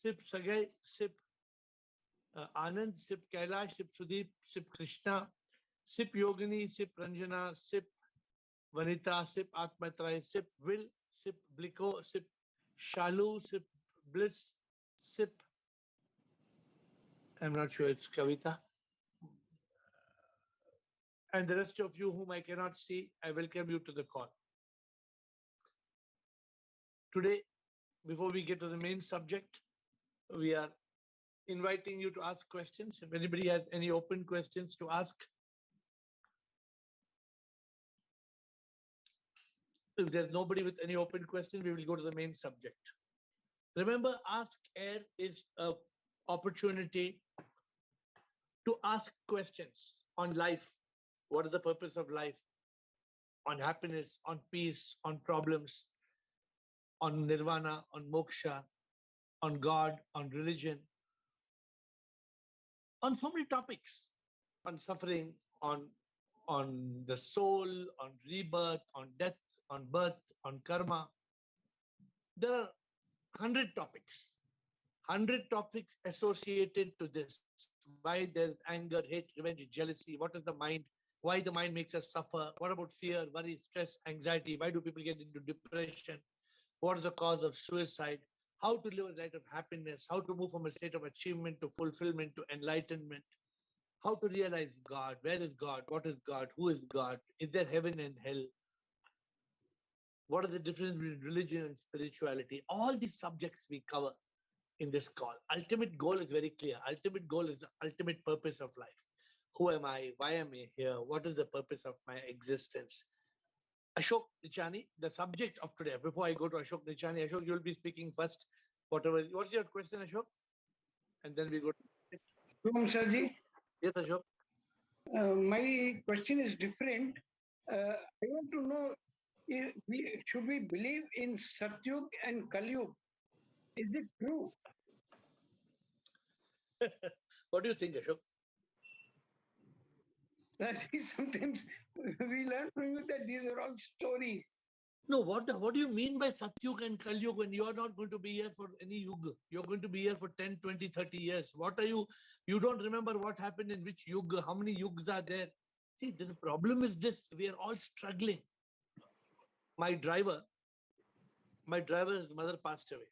Sip Sagai, Sip Anand, Sip Kailash, Sip Sudeep, Sip Krishna, Sip Yogini, Sip Ranjana, Sip Vanita, Sip Atmatrai, Sip Will, Sip Bliko, Sip Shalu, Sip Bliss, Sip, I'm not sure it's Kavita. And the rest of you whom I cannot see, I welcome you to the call. Today, before we get to the main subject, we are inviting you to ask questions. If anybody has any open questions to ask, if there's nobody with any open question, we will go to the main subject. Remember, Ask AiR is an opportunity to ask questions on life. What is the purpose of life? On happiness, on peace, on problems, on nirvana, on moksha, on God, on religion, on so many topics, on suffering, on the soul, on rebirth, on death, on birth, on karma. There are 100 topics. 100 topics associated to this. Why there's anger, hate, revenge, jealousy. What is the mind? Why the mind makes us suffer? What about fear, worry, stress, anxiety? Why do people get into depression? What is the cause of suicide? How to live a life of happiness? How to move from a state of achievement to fulfillment to enlightenment? How to realize God? Where is God? What is God? Who is God? Is there heaven and hell? What is the difference between religion and spirituality? All these subjects we cover in this call. Ultimate goal is very clear. Ultimate goal is the ultimate purpose of life. Who am I? Why am I here? What is the purpose of my existence? Ashok Nichani, the subject of today. Before I go to Ashok Nichani, Ashok, you'll be speaking first. What's your question, Ashok? And then we go to Shalom, Sharji. Yes, Ashok. My question is different. I want to know, should we believe in Satyug and Kalyug? Is it true? What do you think, Ashok? Sometimes we learn from you that these are all stories. No, what do you mean by Satyug and Kalyug when you are not going to be here for any yuga? You're going to be here for 10, 20, 30 years. What are you? You don't remember what happened in which yuga, how many yugas are there? See, the problem is this, we are all struggling. My driver's mother passed away.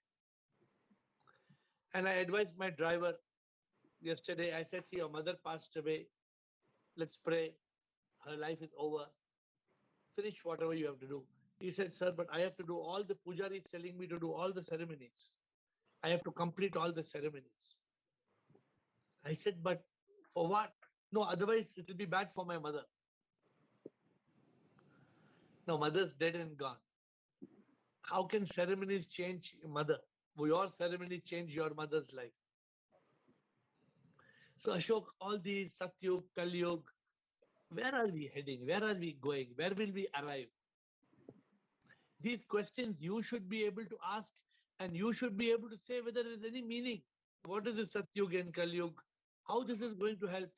And I advised my driver yesterday, I said, see, your mother passed away. Let's pray. Her life is over. Finish whatever you have to do. He said, sir, but I have to do all the pujari is telling me to do all the ceremonies. I have to complete all the ceremonies. I said, but for what? No, otherwise it will be bad for my mother. No, mother's dead and gone. How can ceremonies change mother? Will your ceremony change your mother's life? So Ashok, all these Satyug, Kalyug, where are we heading? Where are we going? Where will we arrive? These questions you should be able to ask, and you should be able to say whether there is any meaning. What is the Satyug and Kalyug? How this is going to help?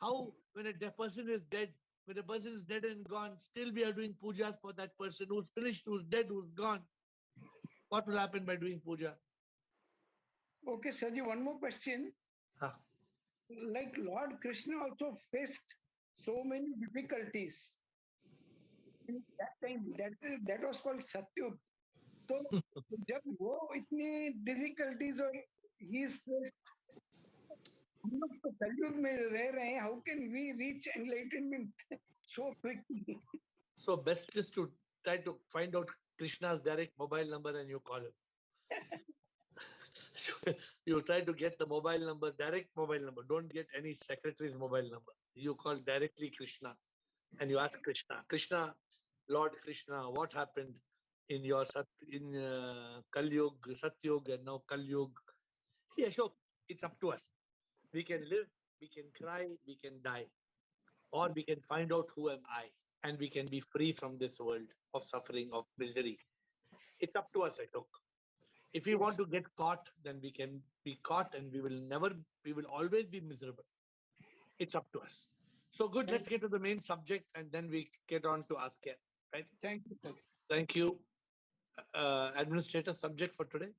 How, when a person is dead, when a person is dead and gone, still we are doing pujas for that person who's finished, who's dead, who's gone. What will happen by doing puja? Okay, Sarji, one more question. Like Lord Krishna also faced so many difficulties. In that time, that was called Satyug. So, जब वो इतनी difficulties और he is faced, हम लोग तो कलयुग में रह रहे हैं. How can we reach enlightenment so quickly? So best is to try to find out Krishna's direct mobile number and you call him. You try to get the mobile number, direct mobile number. Don't get any secretary's mobile number. You call directly Krishna and you ask Krishna, Krishna, Lord Krishna, what happened in your Kalyug, Satyug, and now Kalyug? See, Ashok, it's up to us. We can live, we can cry, we can die, or we can find out who am I, and we can be free from this world of suffering, of misery. It's up to us, Ashok. If we want to get caught, then we can be caught and we will always be miserable. It's up to us. So good, let's get to the main subject and then we get on to Ask AiR, right? Thank you, sir. Thank you. Administrator, subject for today?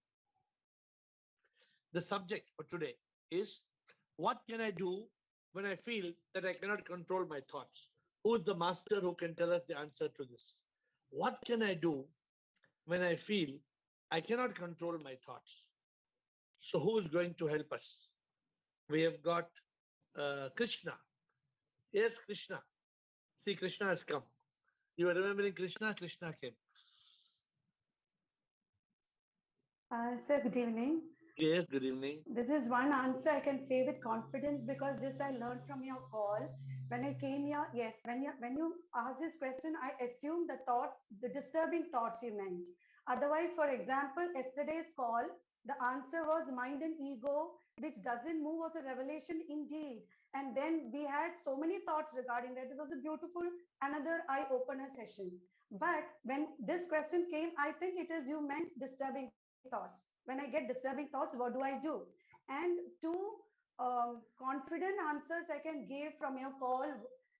The subject for today is, what can I do when I feel that I cannot control my thoughts? Who's the master who can tell us the answer to this? What can I do when I feel I cannot control my thoughts? So who is going to help us? We have got Krishna. Yes, Krishna. See, Krishna has come. You are remembering Krishna? Krishna came. Sir, good evening. Yes, good evening. This is one answer I can say with confidence because this I learned from your call. When I came here, yes, when you asked this question, I assumed the thoughts, the disturbing thoughts you meant. Otherwise, for example, yesterday's call, the answer was mind and ego, which doesn't move, was a revelation indeed. And then we had so many thoughts regarding that. It was a beautiful, another eye-opener session. But when this question came, I think it is you meant disturbing thoughts. When I get disturbing thoughts, what do I do? And two confident answers I can give from your call,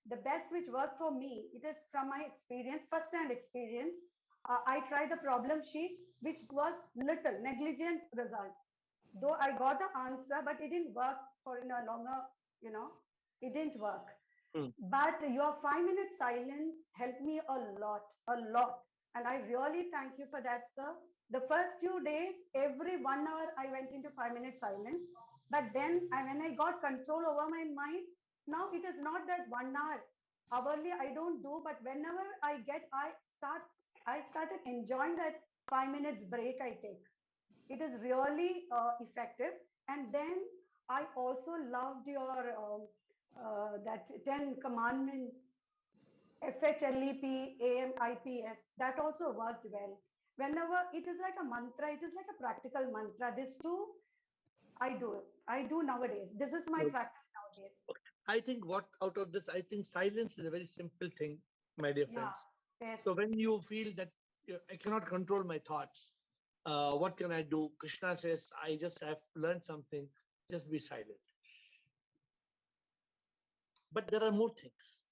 the best which worked for me, it is from my experience, first-hand experience. I tried the problem sheet, which worked little, negligent result. Though I got the answer, but it didn't work for in a longer, it didn't work. But your 5-minute silence helped me a lot, a lot. And I really thank you for that, sir. The first few days, every 1 hour, I went into 5-minute silence. But then when I got control over my mind, now it is not that 1 hour. Hourly, I don't do, but whenever I started enjoying that 5 minutes break I take. It is really effective. And then I also loved your that 10 commandments, FHLEP, AMIPS, that also worked well. Whenever it is like a mantra, it is like a practical mantra. This too, I do nowadays. This is my practice nowadays. I think what out of this, I think silence is a very simple thing, my dear friends. Yes. So when you feel that I cannot control my thoughts, what can I do? Krishna says, I just have learned something, just be silent. But there are more things.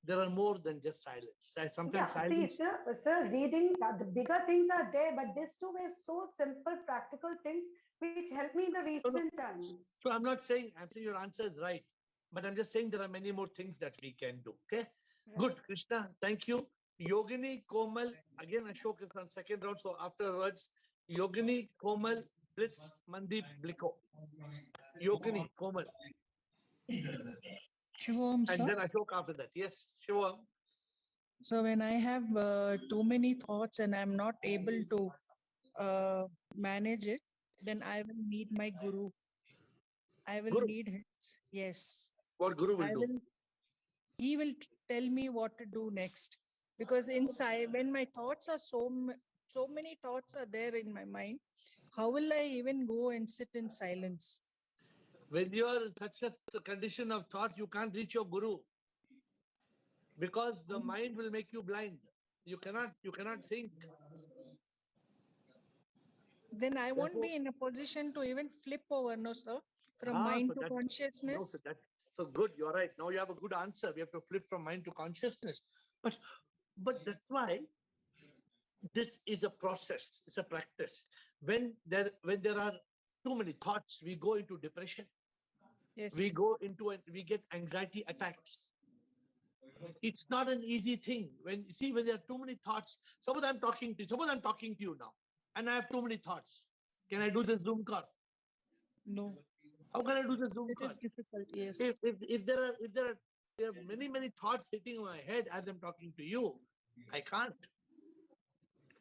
There are more than just silence. Sometimes silence. See, sir, reading, the bigger things are there, but these two were so simple, practical things which helped me in the recent times. So I'm saying your answer is right, but I'm just saying there are many more things that we can do. Okay, right. Good, Krishna, thank you. Yogini, Komal, again Ashok is on second round, so afterwards, Yogini, Komal, Bliss, Mandeep, Bliko. Yogini, Komal. Shivam, and then Ashok after that. Yes, Shivam. So when I have too many thoughts and I'm not able to manage it, then I will need my guru. I will need his. Yes. What guru will do? He will tell me what to do next. Because inside, when my thoughts are so many thoughts are there in my mind, how will I even go and sit in silence? When you are in such a condition of thought, you can't reach your guru. Because the mind will make you blind. You cannot think. Then I won't be in a position to even flip over, no, sir, from mind to consciousness. No, so good, you're right. Now you have a good answer. We have to flip from mind to consciousness. But that's why this is a process. It's a practice. When there are too many thoughts, we go into depression. Yes. We get anxiety attacks. It's not an easy thing. When there are too many thoughts, suppose I'm talking to you now, and I have too many thoughts. Can I do this Zoom call? No. How can I do this Zoom call? It's difficult. Yes. If there are many thoughts hitting my head as I'm talking to you, I can't.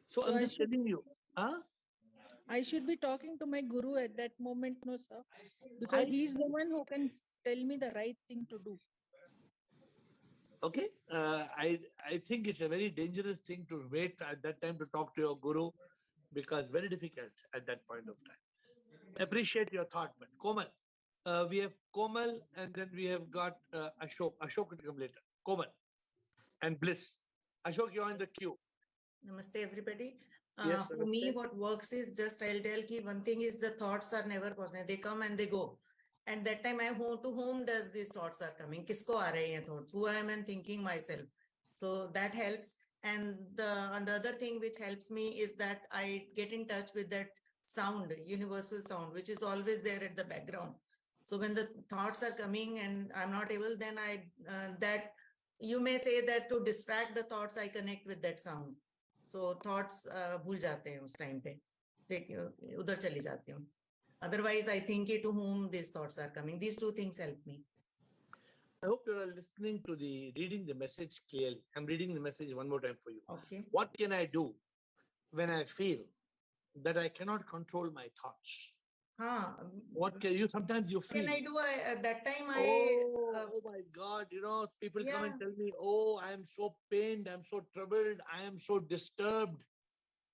So I'm just telling you, I should be talking to my guru at that moment, no, sir, because he's the one who can tell me the right thing to do. Okay, I think it's a very dangerous thing to wait at that time to talk to your guru, because very difficult at that point of time. Appreciate your thought, but Komal, we have Komal, and then we have got Ashok. Ashok will come later. Komal and Bliss. Ashok, you're in the queue. Namaste, everybody. Yes, for me, what works is just I'll tell ki one thing is the thoughts are never personal. They come and they go. And that time to whom does these thoughts are coming? Kisko aa rahe hain thoughts? Who am I thinking myself? So that helps. And the other thing which helps me is that I get in touch with that sound, universal sound, which is always there at the background. So when the thoughts are coming and I'm not able, then that you may say that to distract the thoughts, I connect with that sound. So thoughts भूल जाते हैं उस time पे, उधर चली जाती हूँ. Otherwise, I think to whom these thoughts are coming. These two things help me. I hope you are listening to reading the message clearly. I'm reading the message one more time for you. Okay. What can I do when I feel that I cannot control my thoughts? What can you, sometimes you feel. Can I do at that time? Oh my God, people come and tell me, oh, I am so pained, I'm so troubled, I am so disturbed.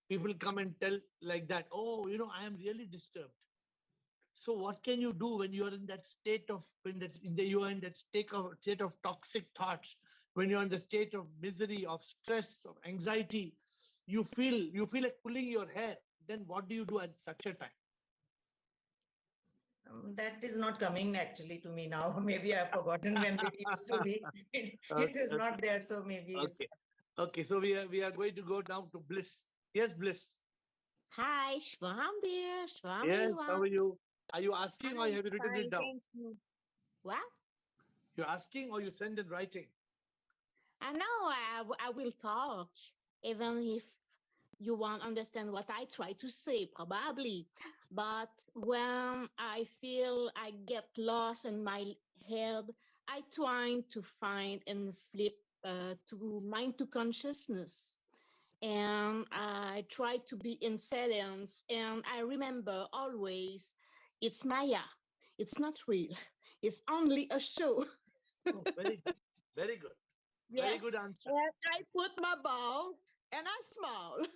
People come and tell like that, oh, I am really disturbed. So what can you do when you are in that state of, you are in that state of toxic thoughts, when you're in the state of misery, of stress, of anxiety, you feel like pulling your hair, then what do you do at such a time? That is not coming actually to me now. Maybe I've forgotten when it used to be. It is not there, so maybe. Okay. So we are going to go down to Bliss. Yes, Bliss. Hi, Shvam dear. Shvam. Yes, how are you? Are you asking or have you written it down? Thank you. What? You're asking or you send in writing? I know I will talk, even if you won't understand what I try to say, probably. But when I feel I get lost in my head, I try to find and flip to mind to consciousness. And I try to be in silence. And I remember always, it's Maya. It's not real. It's only a show. Oh, very good. Very good. Yes. Very good answer. And I put my ball and I smile.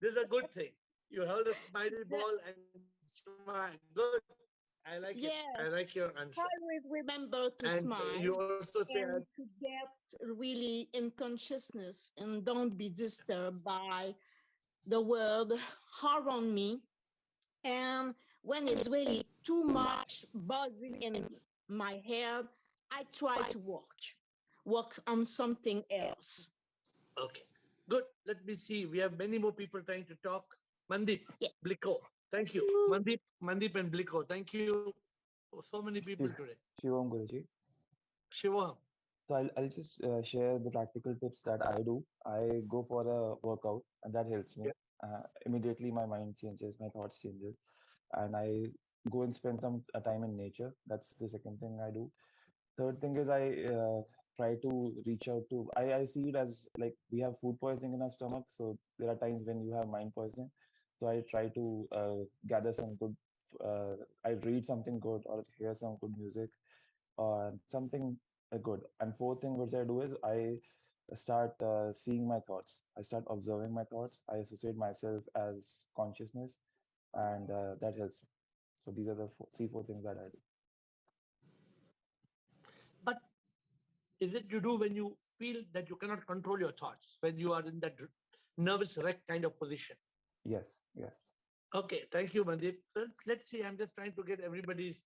This is a good thing. You held a smiley ball and smile. Good. I like it. I like your answer. Always remember to smile. You also say and to get really in consciousness and don't be disturbed by the world around me. And when it's really too much buzzing in my head, I try to work on something else. Okay, good. Let me see. We have many more people trying to talk. Mandeep, Bliko, thank you. Mandeep and Bliko, thank you. So many people today. Shivam Guruji. Shivam. So I'll just share the practical tips that I do. I go for a workout and that helps me. Immediately my mind changes, my thoughts changes, and I go and spend some time in nature. That's the second thing I do. Third thing is I try to reach out to, I see it as like we have food poisoning in our stomach. So there are times when you have mind poisoning. So I try to gather some good, I read something good or hear some good music or something good. And fourth thing which I do is I start seeing my thoughts. I start observing my thoughts. I associate myself as consciousness, and that helps me. So these are the four things that I do. But is it you do when you feel that you cannot control your thoughts, when you are in that nervous wreck kind of position? Yes. Okay, thank you, Mandeep. So let's see. I'm just trying to get everybody's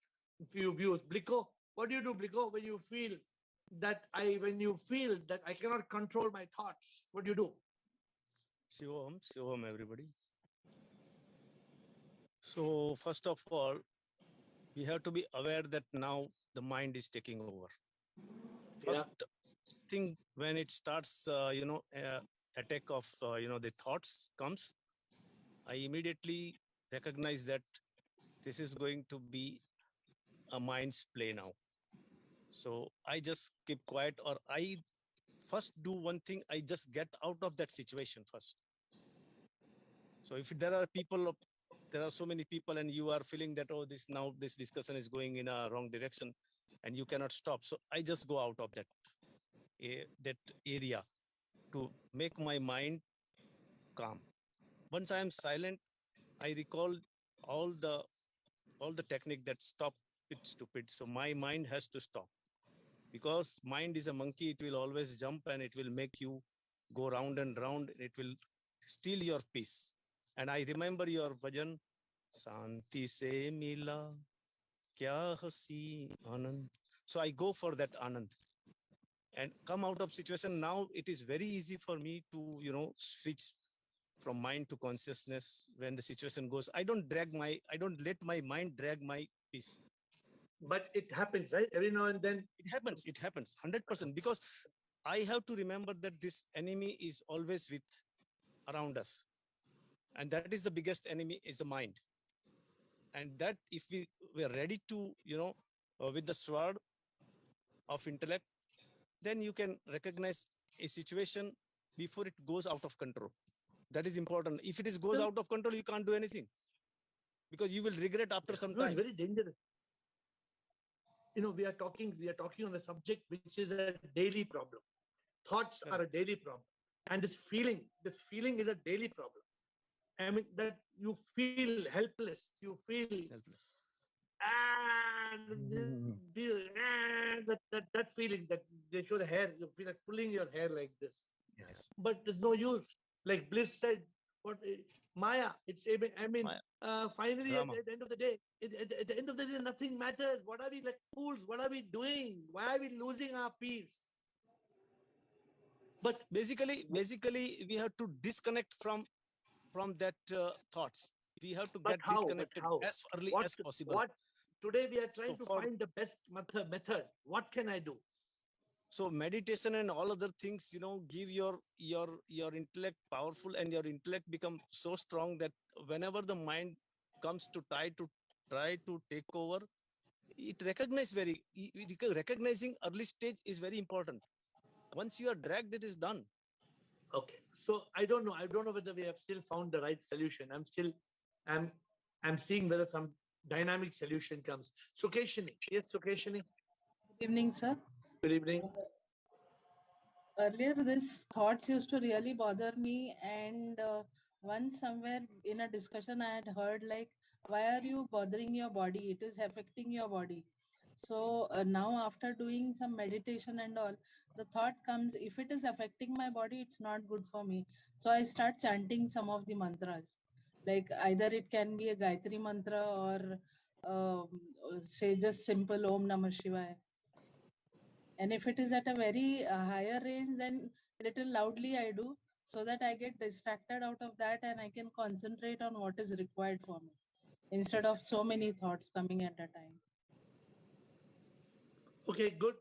few views. Bliko, what do you do, Bliko, when you feel that I cannot control my thoughts? What do you do? Shivam, everybody. So first of all, we have to be aware that now the mind is taking over. First thing, when it starts, attack of, the thoughts comes, I immediately recognize that this is going to be a mind's play now. So I just keep quiet, or I first do one thing, I just get out of that situation first. So if there are so many people and you are feeling that, oh, this discussion is going in a wrong direction and you cannot stop. So I just go out of that area to make my mind calm. Once I am silent, I recall all the technique that stop it stupid. So my mind has to stop, because mind is a monkey. It will always jump and it will make you go round and round. It will steal your peace. And I remember your bhajan, Santi se mila, kya hasi anand. So I go for that anand and come out of situation. Now it is very easy for me to, switch from mind to consciousness. When the situation goes, I don't let my mind drag my peace. But it happens, right? Every now and then. It happens 100%, because I have to remember that this enemy is always around us. And that is the biggest enemy, is the mind. And that if we are ready to, with the sword of intellect, then you can recognize a situation before it goes out of control. That is important. If it goes out of control, you can't do anything, because you will regret after some time. It's very dangerous. We are talking on a subject which is a daily problem. Thoughts are a daily problem. And this feeling is a daily problem. I mean, that you feel helpless. You feel helpless. That feeling that they show the hair, you feel like pulling your hair like this. Yes. But there's no use. Like Bliss said, what Maya, finally at the end of the day, at the end of the day, nothing matters. What are we like fools? What are we doing? Why are we losing our peace? But basically, we have to disconnect from that thoughts. We have to get disconnected as early as possible. Today we are trying to find the best method. What can I do? So meditation and all other things, give your intellect powerful, and your intellect become so strong that whenever the mind comes to try to take over, recognizing early stage is very important. Once you are dragged, it is done. Okay, so I don't know whether we have still found the right solution. I'm seeing whether some dynamic solution comes. Sukeshini, yes, Sukeshini. Good evening, sir. Good evening. Earlier, these thoughts used to really bother me, and once somewhere in a discussion, I had heard like, "Why are you bothering your body? It is affecting your body." So now, after doing some meditation and all, the thought comes: if it is affecting my body, it's not good for me. So I start chanting some of the mantras, like either it can be a Gayatri mantra or say just simple Om Namah Shivaya. And if it is at a very higher range, then little loudly I do, so that I get distracted out of that and I can concentrate on what is required for me, instead of so many thoughts coming at a time. Okay, good.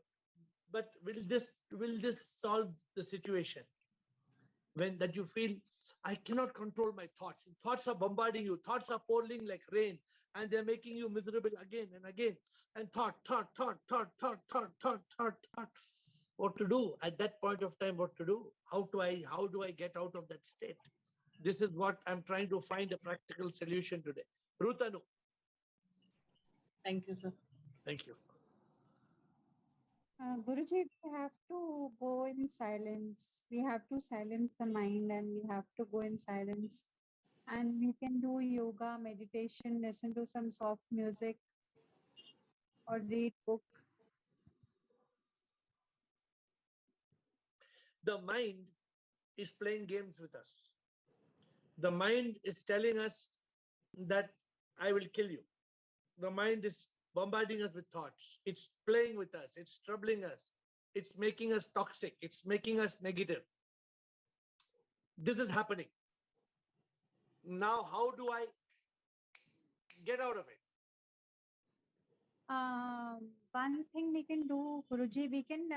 But will this solve the situation? When that you feel, I cannot control my thoughts. Thoughts are bombarding you. Thoughts are pouring like rain, and they're making you miserable again and again. And thought. What to do at that point of time? What to do? How do I get out of that state? This is what I'm trying to find a practical solution today. Rutanu. Thank you, sir. Thank you. Guruji, we have to go in silence. We have to silence the mind, and we have to go in silence. And we can do yoga, meditation, listen to some soft music, or read book. The mind is playing games with us. The mind is telling us that I will kill you. The mind is bombarding us with thoughts. It's playing with us. It's troubling us. It's making us toxic. It's making us negative. This is happening. Now, how do I get out of it? One thing we can do, Guruji, we can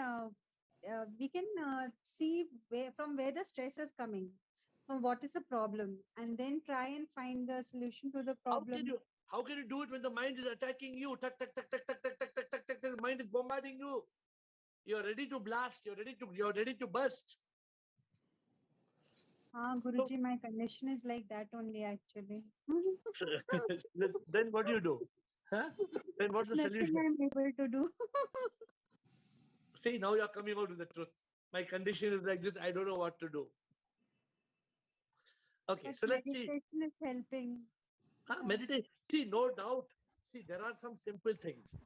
see from where the stress is coming, from what is the problem, and then try and find the solution to the problem. How can you do it when the mind is attacking you? Tuck, the mind is bombarding you. You're ready to blast. You're ready to burst. Guruji, my condition is like that only, actually. Then what do you do? Huh? Then what's the solution? I'm able to do. See, now you're coming out with the truth. My condition is like this. I don't know what to do. Okay, so let's see. Meditation is helping. Meditation. See, no doubt. See, there are some simple things.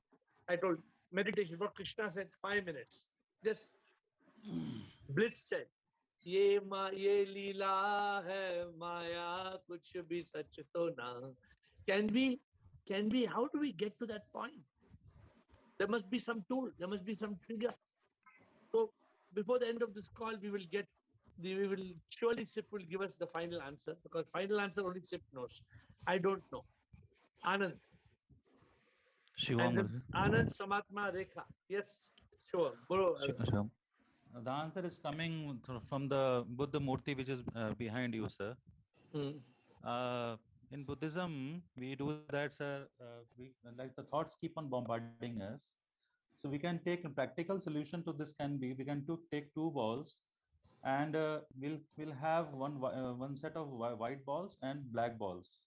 I told meditation. What Krishna said, 5 minutes. Just Bliss said, "Ye leela hai maya, kuch bhi sach to na." Can we? How do we get to that point? There must be some tool. There must be some trigger. So before the end of this call, we will get we will surely Sip will give us the final answer, because final answer only Sip knows. I don't know. Anand. And then Anand, Samatma, Rekha. Yes, sure. Bro, Sure. The answer is coming from the Buddha Murti, which is behind you, sir. In Buddhism, we do that, sir. Like the thoughts keep on bombarding us. So we can take a practical solution to this. Can be we can take two balls, and we'll have one set of white balls and black balls.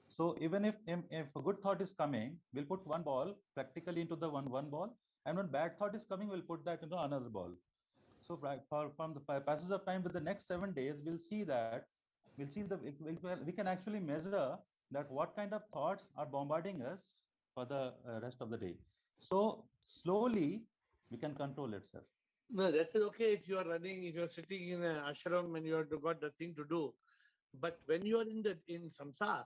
So even if a good thought is coming, we'll put one ball practically into the one ball, and when bad thought is coming, we'll put that into another ball. So from the passage of time, with the next 7 days, we can actually measure that what kind of thoughts are bombarding us for the rest of the day. So slowly we can control it, sir. No, that's okay if you are running, if you're sitting in an ashram and you have got nothing to do. But when you are in samsara,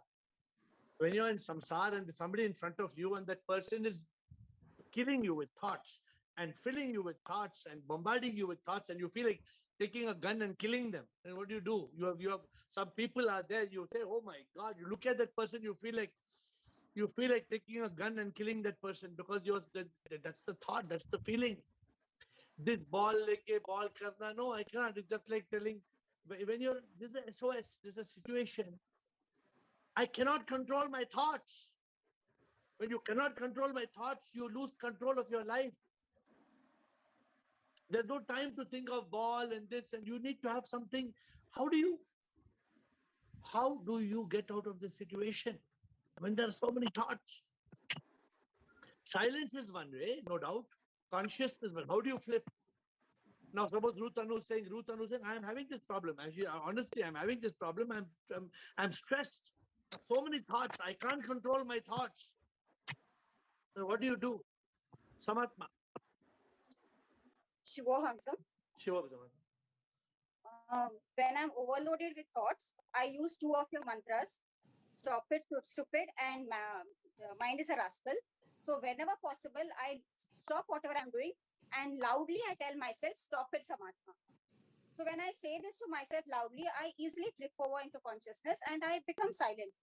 when you're in samsara and somebody in front of you and that person is killing you with thoughts and filling you with thoughts and bombarding you with thoughts, and you feel like taking a gun and killing them, then what do? You have some people are there, you say, oh my God, you look at that person, you feel like taking a gun and killing that person, because that's the thought, that's the feeling. This ball karna, no, I can't. It's just like telling, when you're, this is a SOS, this is a situation. I cannot control my thoughts. When you cannot control my thoughts, you lose control of your life. There's no time to think of ball and this, and you need to have something. How do you get out of this situation when there are so many thoughts? Silence is one way, no doubt. Consciousness, but how do you flip? Now, suppose Ruth Anu is saying, I am having this problem. Actually, honestly, I'm having this problem. I'm stressed. So many thoughts. I can't control my thoughts. So what do? Samatma. Shivoham, sir. When I'm overloaded with thoughts, I use two of your mantras. Stop it, stupid, and mind is a rascal. So whenever possible, I stop whatever I'm doing, and loudly I tell myself, stop it, Samatma. So when I say this to myself loudly, I easily trip over into consciousness and I become silent.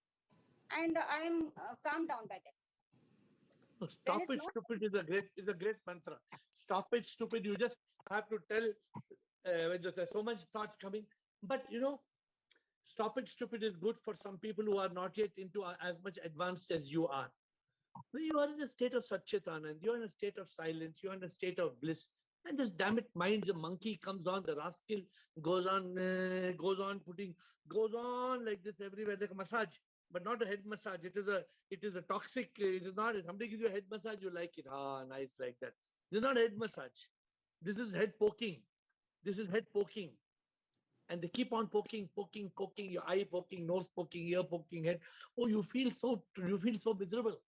And I'm calmed down by that. Stop it, stupid is a great mantra. Stop it, stupid. You just have to tell when there's so much thoughts coming. But stop it, stupid is good for some people who are not yet into as much advanced as you are. You are in a state of Satchitanand, you're in a state of silence, you're in a state of bliss. And this damn it mind, the monkey comes on, the rascal goes on like this everywhere, like a massage, but not a head massage. It is a toxic, it is not, if somebody gives you a head massage, you like it. Nice, like that. This is not a head massage. This is head poking. And they keep on poking, your eye poking, nose poking, ear poking, head. Oh, you feel so miserable.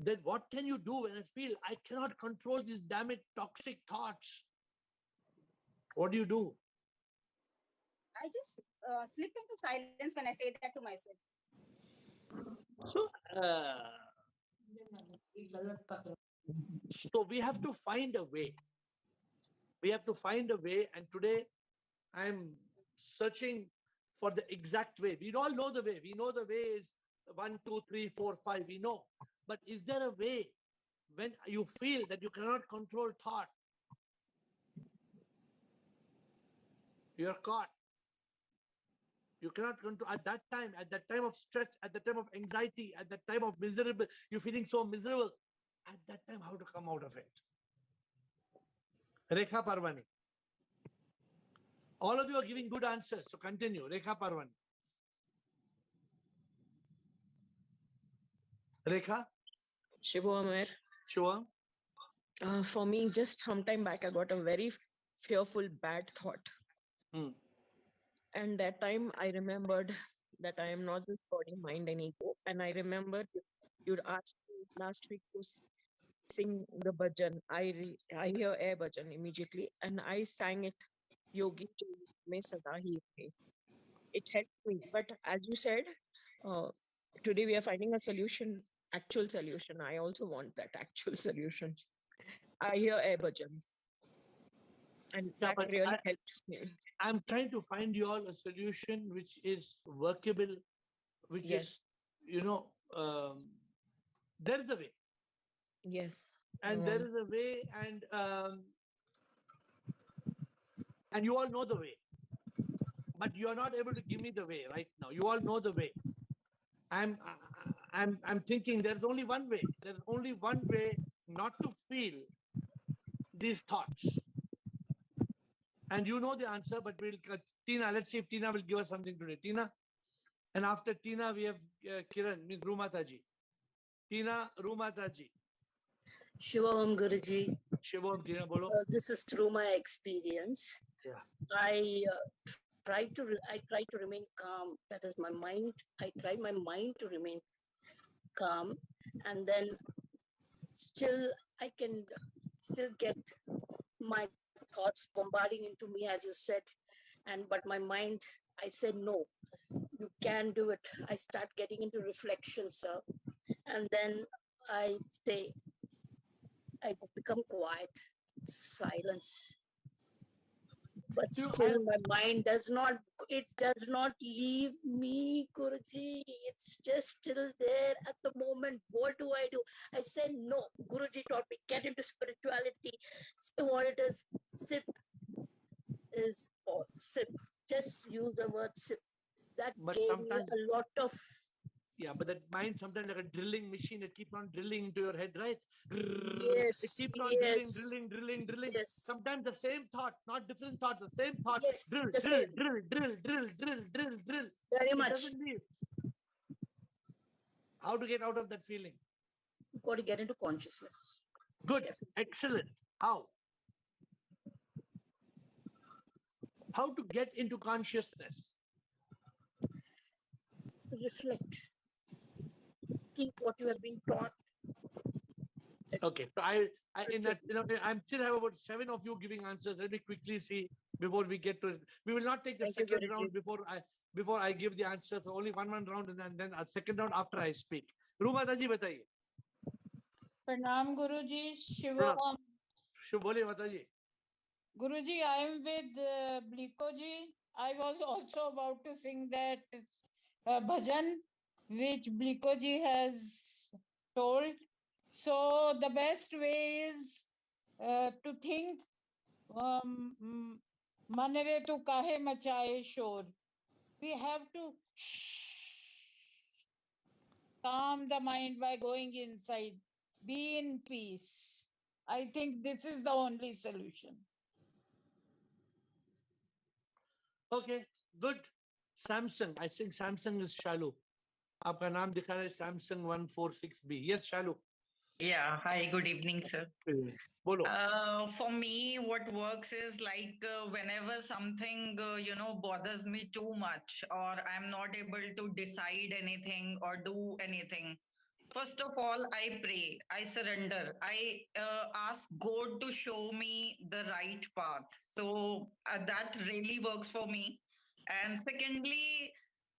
Then what can you do when I feel I cannot control these damn it toxic thoughts? What do? I just slip into silence when I say that to myself. So we have to find a way. And today I'm searching for the exact way. We all know the way. We know the way is 1, 2, 3, 4, 5. We know. But is there a way when you feel that you cannot control thought? You're caught. You cannot control at that time of stress, at the time of anxiety, at that time of miserable, you're feeling so miserable. At that time, how to come out of it? Rekha Parvani. All of you are giving good answers, so continue. Rekha Parvani. Rekha? Shivam. Shivam? For me, just some time back, I got a very fearful, bad thought. And that time I remembered that I am not this body, mind, and ego. And I remembered you'd asked me last week to sing the bhajan. I hear AiR bhajan immediately, and I sang it. Yogi me sada hi hai. It helped me. But as you said, today we are finding a solution, actual solution. I also want that actual solution. I hear AiR bhajan. And Yeah, that but really helps me. I'm trying to find you all a solution which is workable, which Yes. is, you know, there is a way, Yes. and there is a way, and you all know the way, but you are not able to give me the way right now. You all know the way. I'm thinking there's only one way. There's only one way not to feel these thoughts. And you know the answer, but Tina, let's see if Tina will give us something today. Tina, and after Tina, we have Kiran, means Rumataji. Tina, Rumataji. Shivam Guruji. Shivam, Tina, bolo. This is through my experience. Yeah. I try to remain calm. That is my mind. I try my mind to remain calm, and then still I can still get my thoughts bombarding into me, as you said, but my mind, I said no, you can do it. I start getting into reflection, sir, and then I become quiet, silence. But still, my mind does not leave me, Guruji. It's just still there at the moment. What do? I said, no. Guruji taught me, get into spirituality. See what it is. Sip is all. Sip. Just use the word sip. That gave me a lot of... Yeah, but that mind sometimes like a drilling machine, it keeps on drilling into your head, right? Yes. It keeps on drilling. Yes. Sometimes the same thought, not different thought, the same thought. Yes, Drill. Very much. It doesn't leave. How to get out of that feeling? You've got to get into consciousness. Good. Definitely. Excellent. How? How to get into consciousness? Reflect. Think what you have been taught. Okay, so I'm still have about 7 of you giving answers. Let me quickly see before we get to it. We will not take the second round before I give the answer. So only one round, and then a second round after I speak. Rumata ji, bataiye. Pranam Guruji, Shivam. Boliye Mataji. Guruji, I am with Bliko ji. I was also about to sing that bhajan which Bliko ji has told. So the best way is to think manere tu kahe machaye shor. We have to calm the mind by going inside. Be in peace. I think this is the only solution. Okay, good. Samsung. I think Samsung is Shalu. Aapka naam dikha hai Samsung 146B. Yes, Shalu. Yeah. Hi, good evening, sir. Bolo. For me, what works is like whenever something, bothers me too much, or I'm not able to decide anything or do anything. First of all, I pray, I surrender, I ask God to show me the right path. So that really works for me. And secondly,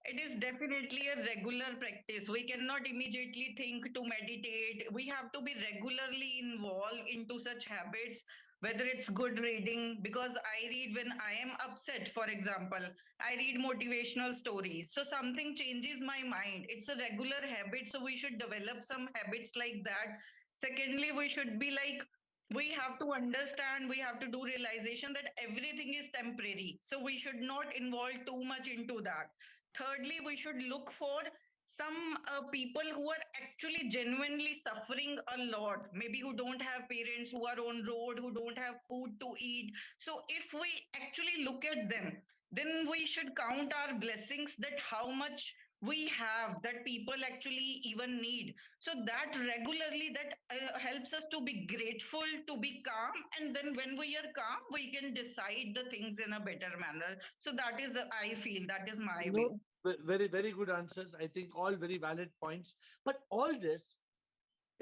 it is definitely a regular practice. We cannot immediately think to meditate. We have to be regularly involved into such habits, whether it's good reading, because I read when I am upset, for example, I read motivational stories. So something changes my mind. It's a regular habit. So we should develop some habits like that. Secondly, we should be like, we have to understand, we have to do realization that everything is temporary. So we should not involve too much into that. Thirdly, we should look for some people who are actually genuinely suffering a lot, maybe who don't have parents, who are on road, who don't have food to eat. So if we actually look at them, then we should count our blessings, that how much we have, that people actually even need. So that regularly, that helps us to be grateful, to be calm, and then when we are calm, we can decide the things in a better manner. So that is, I feel, that is my view. Very, very good answers. I think all very valid points. But all this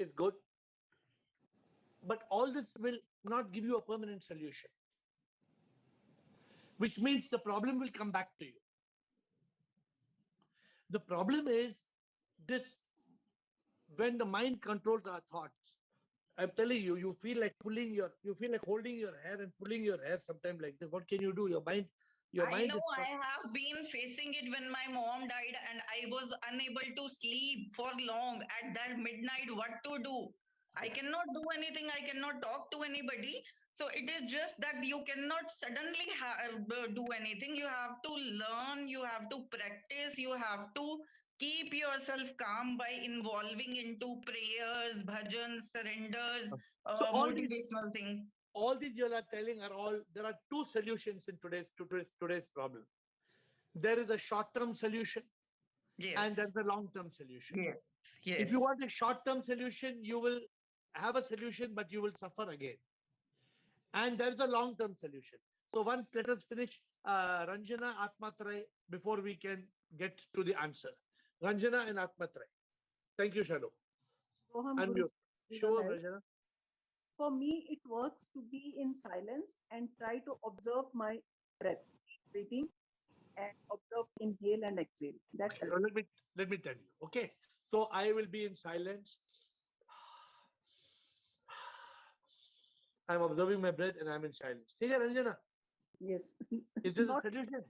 is good. But all this will not give you a permanent solution, which means the problem will come back to you. The problem is this: when the mind controls our thoughts, I'm telling you, you feel like holding your hair and pulling your hair sometime like this. What can you do? Your mind I know is I have been facing it when my mom died and I was unable to sleep for long at that midnight. What to do? I cannot do anything. I cannot talk to anybody. So it is just that you cannot suddenly do anything. You have to learn, you have to practice, you have to keep yourself calm by involving into prayers, bhajans, surrenders, so motivational thing. all these you are telling are all there are two solutions in today's problem. There is a short-term solution and there's a long-term solution. Yes. If you want a short-term solution, you will have a solution, but you will suffer again. And there's a long-term solution. So once let us finish Ranjana, Atmatray before we can get to the answer. Ranjana and Atmatray. Thank you, Shalo. Unmute. Sure, Ranjana. For me, it works to be in silence and try to observe my breath, breathing, and observe inhale and exhale. That Okay, let me tell you. Okay, so I will be in silence. I'm observing my breath and I'm in silence. ठीक है Ranjana? Yes. Is this a solution?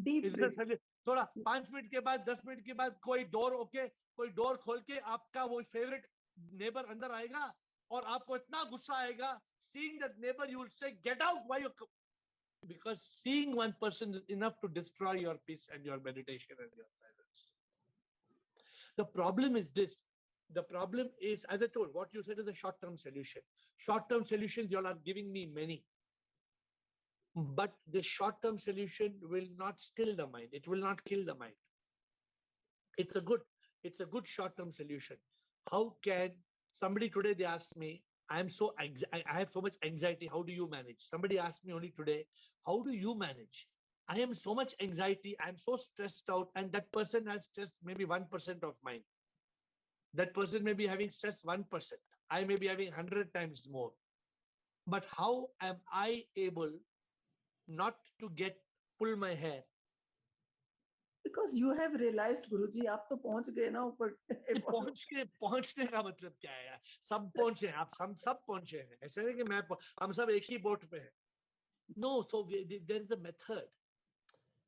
Deep Is this a solution? थोड़ा 5 minute के बाद 10 minute के बाद कोई door कोई door खोल के आपका वो फेवरेट नेबर अंदर आएगा और आपको इतना गुस्सा आएगा. Seeing that neighbor, you will say, "Get out! Why you?" Because seeing one person is enough to destroy your peace and your meditation and your silence. The problem is this. The problem is, as I told, what you said is a short-term solution. Short-term solutions, you all are giving me many. But the short-term solution will not still the mind. It will not kill the mind. It's a good short-term solution. How can somebody today, they asked me, I have so much anxiety. How do you manage? Somebody asked me only today, how do you manage? I am so much anxiety. I'm so stressed out. And that person has stress maybe 1% of mine. That person may be having stress 1%. I may be having 100 times more. But how am I able not to pull my hair? Because you have realized, Guruji, आप तो पहुंच गए ना ऊपर. पहुंचने का मतलब क्या है? सब पहुंचे हैं, हम सब पहुंचे हैं. ऐसा नहीं कि हम सब एक ही बोट पे हैं. No, so there is a method,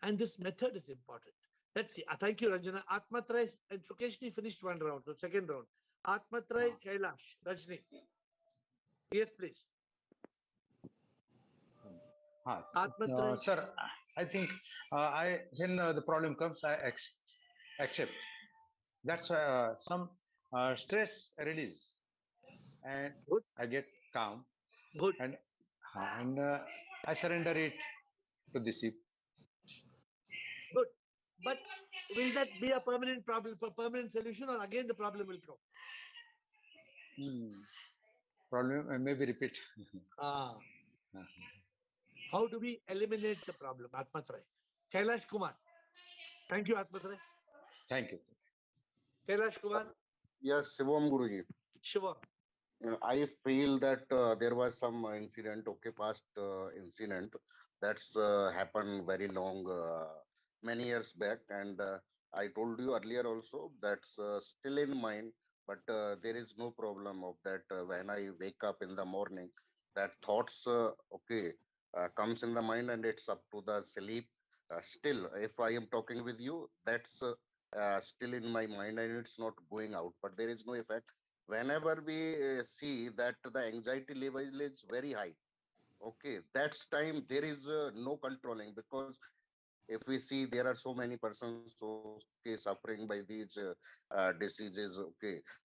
and this method is important. Let's see. Thank you, Ranjana. Atmatray and Sukeshni finished one round, so second round. Atmatray, Kailash, Rajni. Yes, please. Sir, I think when the problem comes, I accept. That's some stress release, and I get calm. Good. And I surrender it to the ship. Good. But will that be a permanent problem, for permanent solution, or again the problem will come? Problem maybe repeat. How do we eliminate the problem? Atmatray. Kailash Kumar. Thank you, Atmatray. Thank you, sir. Kailash Kumar. Yes, Shivam Guruji. Shivam. I feel that there was some incident, past incident that's happened very long, many years back, and I told you earlier also that's still in mind, but there is no problem of that. When I wake up in the morning, that thoughts, comes in the mind, and it's up to the sleep. Still, if I am talking with you, that's still in my mind, and it's not going out, but there is no effect. Whenever we see that the anxiety level is very high, that's time there is no controlling, because if we see there are so many persons suffering by these diseases,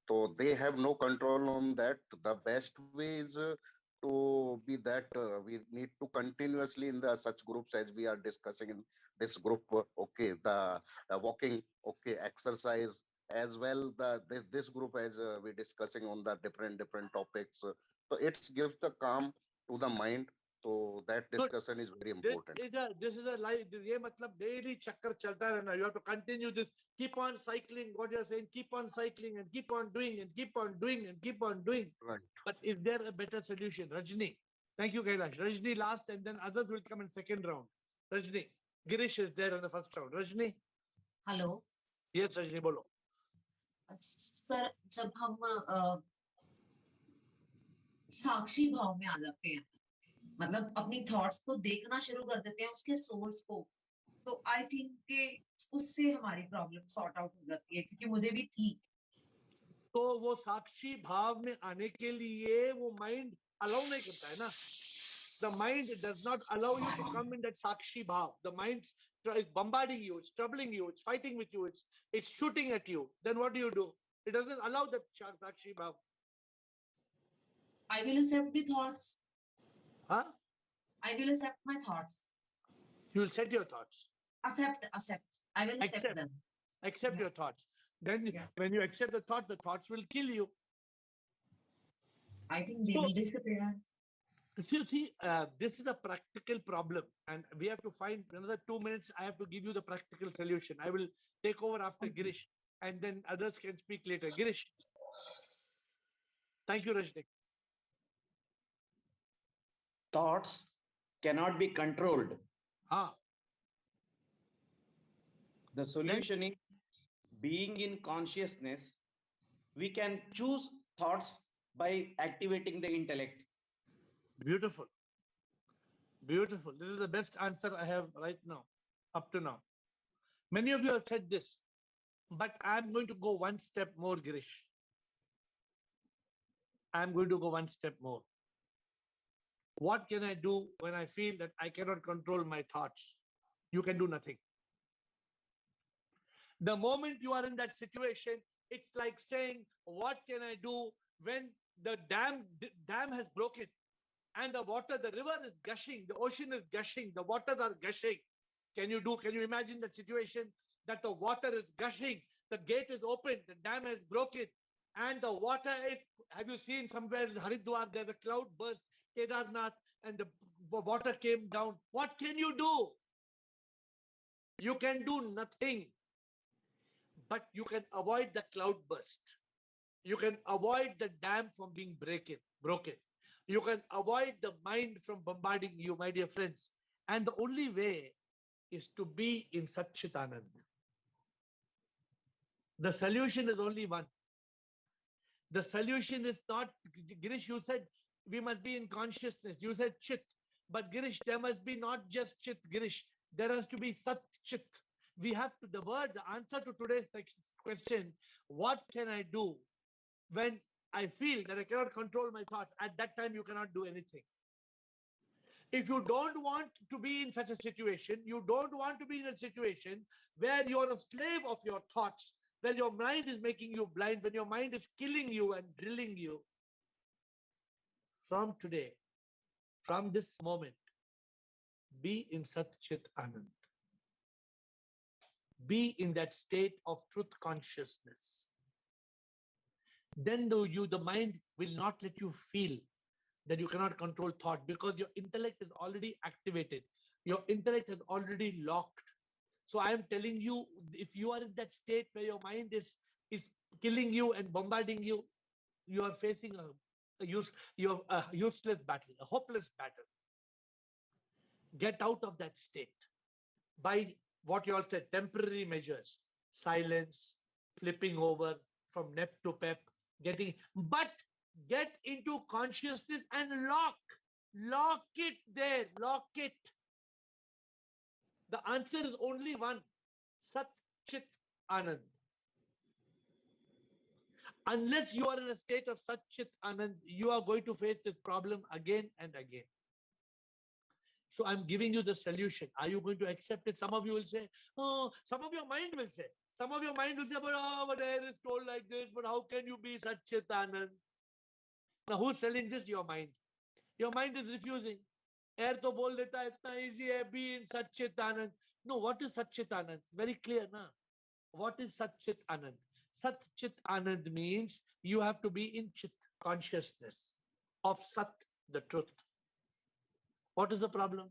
so they have no control on that. The best way is to be that we need to continuously in the such groups as we are discussing in this group, the walking, exercise, as well this group as we discussing on the different topics, so it gives the calm to the mind. So that discussion is very important. This is a life. ये मतलब daily चक्कर चलता रहना. You have to continue this. Keep on cycling. What you are saying. Keep on cycling and keep on doing and keep on doing and keep on doing. Right. But is there a better solution? Rajni. Thank you, Kailash. Rajni last, and then others will come in second round. Rajni. Girish is there in the first round. Rajni. Hello. Yes, Rajni, bolo. Sir, जब हम साक्षी भाव में आ जाते हैं, मतलब अपनी thoughts को देखना शुरू कर देते हैं, उसके सोर्स को। तो आई थिंक कि उससे हमारी प्रॉब्लम सॉर्ट आउट हो जाती है, क्योंकि मुझे भी थी। तो वो साक्षी भाव में आने के लिए वो माइंड अलाउ नहीं करता है ना. The mind does not allow you to come in that sakshi bhav. The mind is bombarding you, it's troubling you, it's fighting with you, it's shooting at you. Then what do? It doesn't allow that sakshi bhav. I will accept the thoughts. Huh? I will accept my thoughts. You will set your thoughts. Accept. I will accept them. Accept your thoughts. Then when you accept the thoughts will kill you. I think they will disappear. See, this is a practical problem, and we have to find another 2 minutes. I have to give you the practical solution. I will take over after Girish, and then others can speak later. Girish. Thank you, Rajnik. Thoughts cannot be controlled. The solution is being in consciousness. We can choose thoughts by activating the intellect. Beautiful. Beautiful. This is the best answer I have right now, up to now. Many of you have said this, but I'm going to go one step more, Girish. I'm going to go one step more. What can I do when I feel that I cannot control my thoughts? You can do nothing. The moment you are in that situation, it's like saying, what can I do when the dam has broken and the river is gushing, the ocean is gushing, the waters are gushing? Can you imagine that situation, that the water is gushing, the gate is open, the dam has broken, and the water is, have you seen somewhere in Haridwar, there's a cloud burst, Kedarnath, and the water came down? What can you do? You can do nothing, but you can avoid the cloud burst. You can avoid the dam from being broken. You can avoid the mind from bombarding you, my dear friends. And the only way is to be in Satchit Anand. The solution is only one. The solution is not, Girish, you said we must be in consciousness. You said Chit. But Girish, there must be not just Chit, Girish. There has to be Sat Chit. We have to, the answer to today's question, what can I do when I feel that I cannot control my thoughts? At that time, you cannot do anything. If you don't want to be in such a situation, you don't want to be in a situation where you're a slave of your thoughts, when your mind is making you blind, when your mind is killing you and drilling you. From today, from this moment, be in Sat Chit Anand. Be in that state of truth consciousness. Then the mind will not let you feel that you cannot control thought, because your intellect is already activated. Your intellect is already locked. So I am telling you, if you are in that state where your mind is killing you and bombarding you, you are facing a useless battle, a hopeless battle. Get out of that state by what you all said, temporary measures, silence, flipping over from nep to pep, but get into consciousness and lock it there, lock it. The answer is only one, Sat Chit Anand. Unless you are in a state of Sat Chit Anand, you are going to face this problem again and again. So I'm giving you the solution. Are you going to accept it? Some of you will say, oh, some of your mind will say, but air is told like this, but how can you be Sat Chit Anand? Now who's telling this? Your mind. Your mind is refusing. Air to bol deta hai, itna easy hai, be in Sat Chit Anand. No, what is Sat Chit Anand? Very clear, na? What is Sat Chit Anand? Sat Chit Anand means you have to be in Chit, consciousness of Sat, the truth. What is the problem?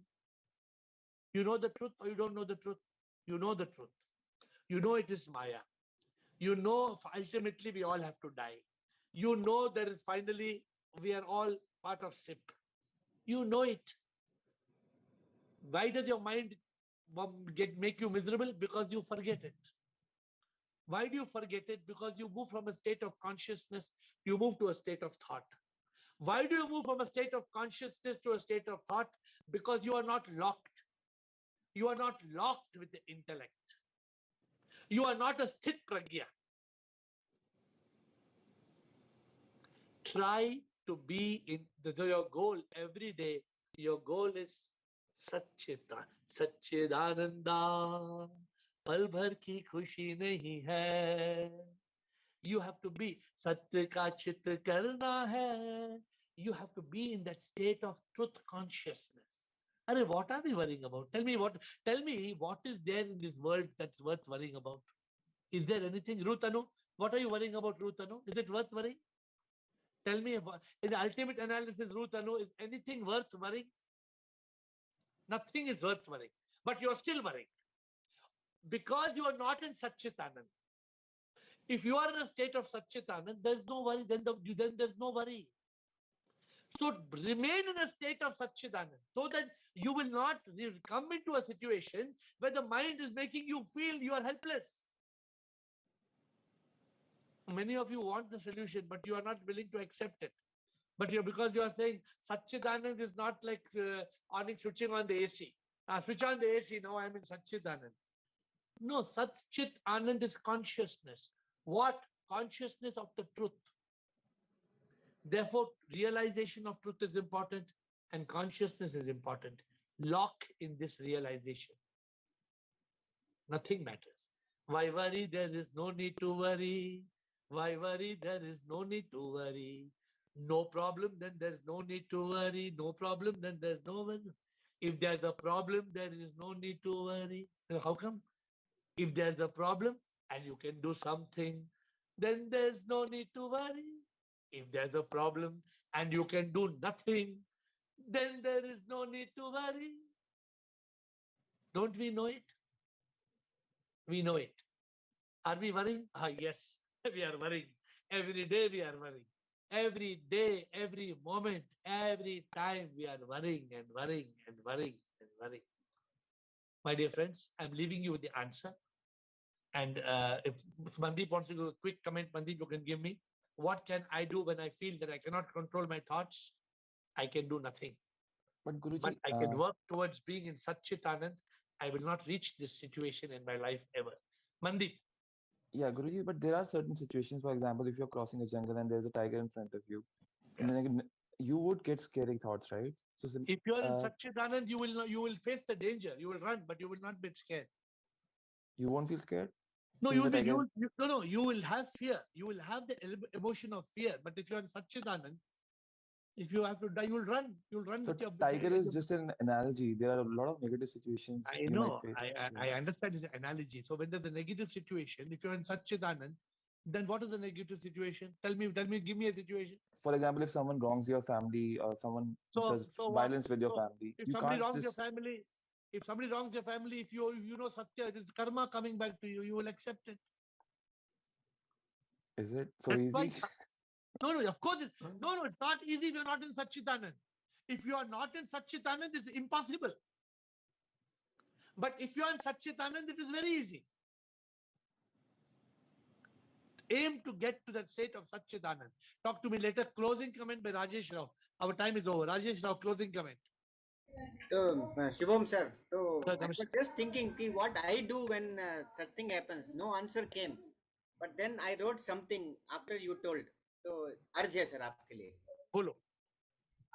You know the truth or you don't know the truth? You know the truth. You know it is Maya. You know ultimately we all have to die. You know there is finally, we are all part of SIP. You know it. Why does your mind make you miserable? Because you forget it. Why do you forget it? Because you move from a state of consciousness, you move to a state of thought. Why do you move from a state of consciousness to a state of thought? Because you are not locked. You are not locked with the intellect. You are not a sthit pragya. Try to be in your goal every day. Your goal is Satchidananda. पल भर की खुशी नहीं है. You have to be सत्य का चित करना है. You have to be in that state of truth consciousness. Arey, what are we worrying about? Tell me what is there in this world that's worth worrying about? Is there anything? Rutanu, what are you worrying about, Rutanu? Is it worth worrying? Tell me, in the ultimate analysis, Rutanu, is anything worth worrying? Nothing is worth worrying. But you are still worrying. Because you are not in Satchitanand. If you are in a state of Satchitanand, there's no worry, then there's no worry. So remain in a state of Satchitanand so that you will not come into a situation where the mind is making you feel you are helpless. Many of you want the solution, but you are not willing to accept it. But because you are saying Satchitanand is not like switching on the AC. Switch on the AC, now I'm in Satchitanand. No, Satchit Anand is consciousness. What? Consciousness of the truth. Therefore, realization of truth is important and consciousness is important. Lock in this realization. Nothing matters. Why worry? There is no need to worry. Why worry? There is no need to worry. No problem, then there's no need to worry. No problem, then there's no worry. If there's a problem, there is no need to worry. How come? If there's a problem and you can do something, then there's no need to worry. If there's a problem and you can do nothing, then there is no need to worry. Don't we know it? We know it. Are we worrying? Yes, we are worrying. Every day we are worrying. Every day, every moment, every time we are worrying and worrying and worrying and worrying. My dear friends, I'm leaving you with the answer. And if Mandeep wants to do a quick comment, Mandeep, you can give me. What can I do when I feel that I cannot control my thoughts? I can do nothing. But Guruji, but I can work towards being in Satchitanand. I will not reach this situation in my life ever. Mandeep. Yeah, Guruji, but there are certain situations, for example, if you're crossing a jungle and there's a tiger in front of you, then you would get scary thoughts, right? So if you're in Satchitanand, you will face the danger. You will run, but you will not be scared. You won't feel scared? No, you will have fear. You will have the emotion of fear. But if you're in Satchitanand, if you have to die, you'll run. You'll run. So tiger is just an analogy. There are a lot of negative situations you know. I understand it's an analogy. So when there's a negative situation, if you're in Satchitanand, then what is the negative situation? Tell me, give me a situation. For example, if someone wrongs your family or someone does violence with your family, if somebody wrongs your family, if you know Satya, it is karma coming back to you, you will accept it. Is it so easy? No, of course. No, it's not easy if you're not in Satchitanand. If you are not in Satchitanand, it's impossible. But if you are in Satchitanand, it is very easy. Aim to get to that state of Satchitanand. Talk to me later. Closing comment by Rajesh Rao. Our time is over. Rajesh Rao, closing comment. So, Shivam sir, so I was just thinking what I do when such thing happens. No answer came. But then I wrote something after you told. तो अर्ज है sir आपके लिए. बोलो.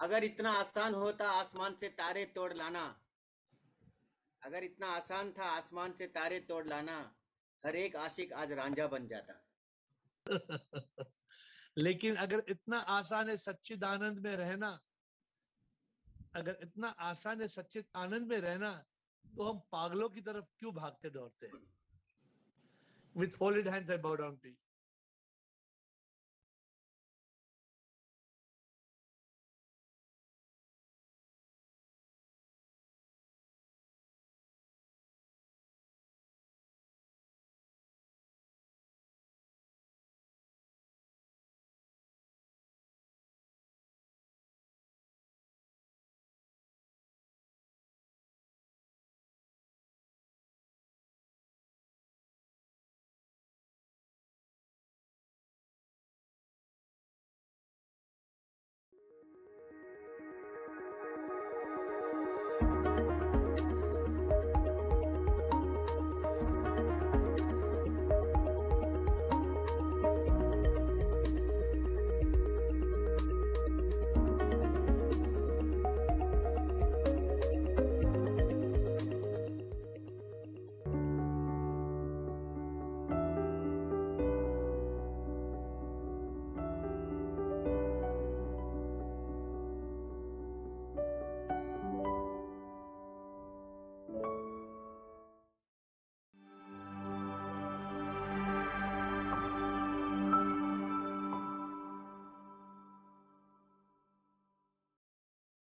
अगर इतना आसान होता आसमान से तारे तोड़ लाना, अगर इतना आसान था आसमान से तारे तोड़ लाना, हर एक आशिक आज रांझा बन जाता. लेकिन अगर इतना आसान है सच्चिदानंद में रहना, अगर इतना आसान है सच्चिद आनंद में रहना, तो हम पागलों की तरफ क्यों भागते दौड़ते हैं? With folded hands I bow down to you.